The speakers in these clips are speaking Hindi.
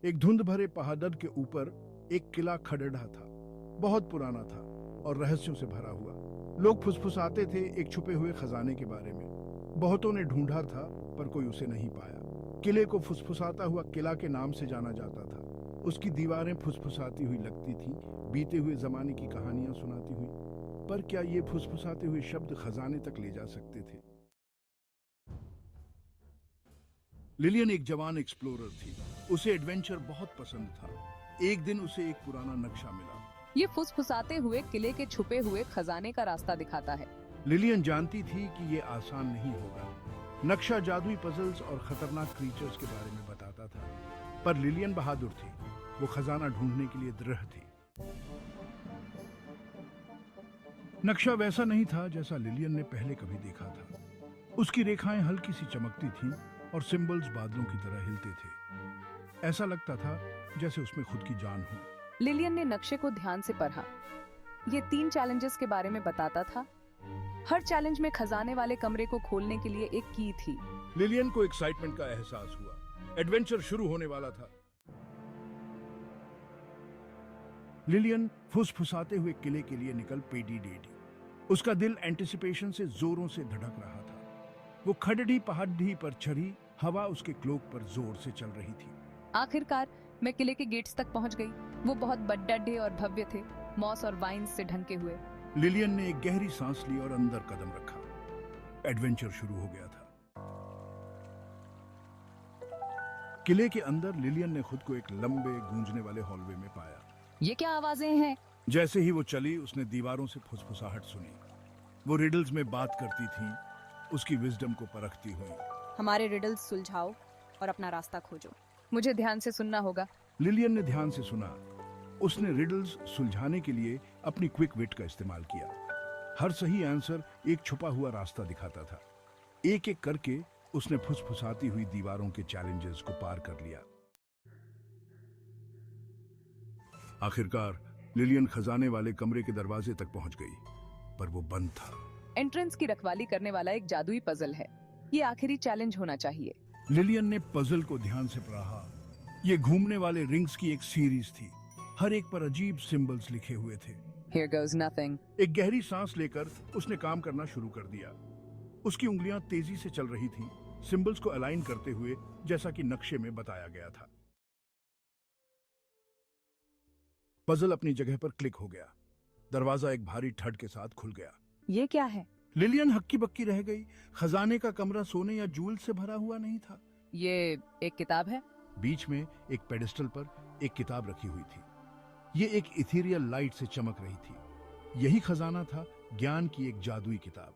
एक धुंध भरे पहाड़ के ऊपर एक किला खड़ेड़ा था। बहुत पुराना था और रहस्यों से भरा हुआ। लोग फुसफुसाते थे एक छुपे हुए खजाने के बारे में। बहुतों ने ढूंढा था पर कोई उसे नहीं पाया। किले को फुसफुसाता हुआ किला के नाम से जाना जाता था। उसकी दीवारें फुसफुसाती हुई लगती थीं, बीते हुए जमाने की कहानियां सुनाती हुई। पर क्या ये फुसफुसाते हुए शब्द खजाने तक ले जा सकते थे? लिलियन एक जवान एक्सप्लोरर थी। उसे एडवेंचर बहुत पसंद था। एक दिन उसे एक पुराना नक्शा मिला। ये फुसफुसाते हुए किले के छुपे हुए खजाने का रास्ता दिखाता है। लिलियन जानती थी कि ये आसान नहीं होगा। नक्शा जादुई पजल्स और खतरनाक क्रीचर्स के बारे में बताता था। पर लिलियन बहादुर थी। वो खजाना ढूंढने के लिए दृढ़ थी। नक्शा वैसा नहीं था जैसा लिलियन ने पहले कभी देखा था। उसकी रेखाएं हल्की सी चमकती थीं और सिंबल्स बादलों की तरह हिलते थे। ऐसा लगता था जैसे उसमें खुद की जान हो। लिलियन ने नक्शे को ध्यान से पढ़ा। ये 3 चैलेंजेस के बारे में बताता था। हर चैलेंज में खजाने वाले कमरे को खोलने के लिए एक की थी। लिलियन को एक्साइटमेंट का एहसास हुआ। एडवेंचर शुरू होने वाला था। लिलियन फुसफुसाते हुए किले के लिए निकल पेडी डेडी। उसका दिल एंटिसिपेशन से जोरों से धड़क रहा था। वो खड़ड़ी पहाड़ी पर चढ़ी। हवा उसके क्लोक पर जोर से चल रही थी। आखिरकार मैं किले के गेट्स तक पहुंच गई। वो बहुत बड़े और भव्य थे, मॉस और वाइन्स से ढंके हुए। लिलियन ने एक गहरी सांस ली और अंदर कदम रखा। एडवेंचर शुरू हो गया था। किले के अंदर लिलियन ने खुद को एक लंबे गूंजने वाले हॉलवे में पाया। ये क्या आवाजें हैं? जैसे ही वो चली, उसने दीवारों से फुसफुसाहट सुनी। वो रिडल्स में बात करती थी, उसकी विजडम को परखती हुई। हमारे रिडल्स सुलझाओ और अपना रास्ता खोजो। मुझे ध्यान से सुनना होगा। लिलियन ने ध्यान से सुना। उसने रिडल्स सुलझाने के लिए अपनी क्विक विट का इस्तेमाल किया। हर सही आंसर एक छुपा हुआ रास्ता दिखाता था। एक एक करके उसने फुसफुसाती हुई दीवारों के चैलेंजेस को पार कर लिया। आखिरकार लिलियन खजाने वाले कमरे के दरवाजे तक पहुंच गई, पर वो बंद था। एंट्रेंस की रखवाली करने वाला एक जादुई पजल है। ये आखिरी चैलेंज होना चाहिए। लिलियन ने पजल को ध्यान से पढ़ा। ये घूमने वाले रिंग्स की एक सीरीज थी। हर एक पर अजीब सिंबल्स लिखे हुए थे। Here goes nothing. एक गहरी सांस लेकर उसने काम करना शुरू कर दिया। उसकी उंगलियां तेजी से चल रही थीं, सिंबल्स को अलाइन करते हुए, जैसा कि नक्शे में बताया गया था। पजल अपनी जगह पर क्लिक हो गया। दरवाजा एक भारी ठट के साथ खुल गया। ये क्या है? लिलियन हक्की बक्की रह गई। खजाने का कमरा सोने या जूल से भरा हुआ नहीं था। ये एक किताब है। बीच में एक पेडिस्टल पर एक किताब रखी हुई थी। ये एक इथेरियल लाइट से चमक रही थी। यही खजाना था, ज्ञान की एक जादुई किताब।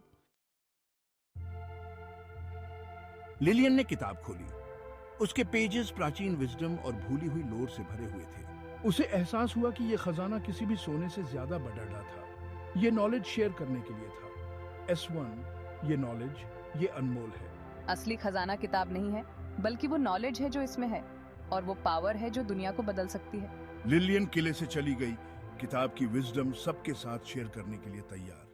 लिलियन ने किताब खोली। उसके पेजेस प्राचीन विजडम और भूली हुई लोर से भरे हुए थे। उसे एहसास हुआ कि यह खजाना किसी भी सोने से ज्यादा बड़ा था। यह नॉलेज शेयर करने के लिए था। S1, ये नॉलेज, ये अनमोल है। असली खजाना किताब नहीं है, बल्कि वो नॉलेज है जो इसमें है, और वो पावर है जो दुनिया को बदल सकती है। लिलियन किले से चली गई, किताब की विजडम सबके साथ शेयर करने के लिए तैयार।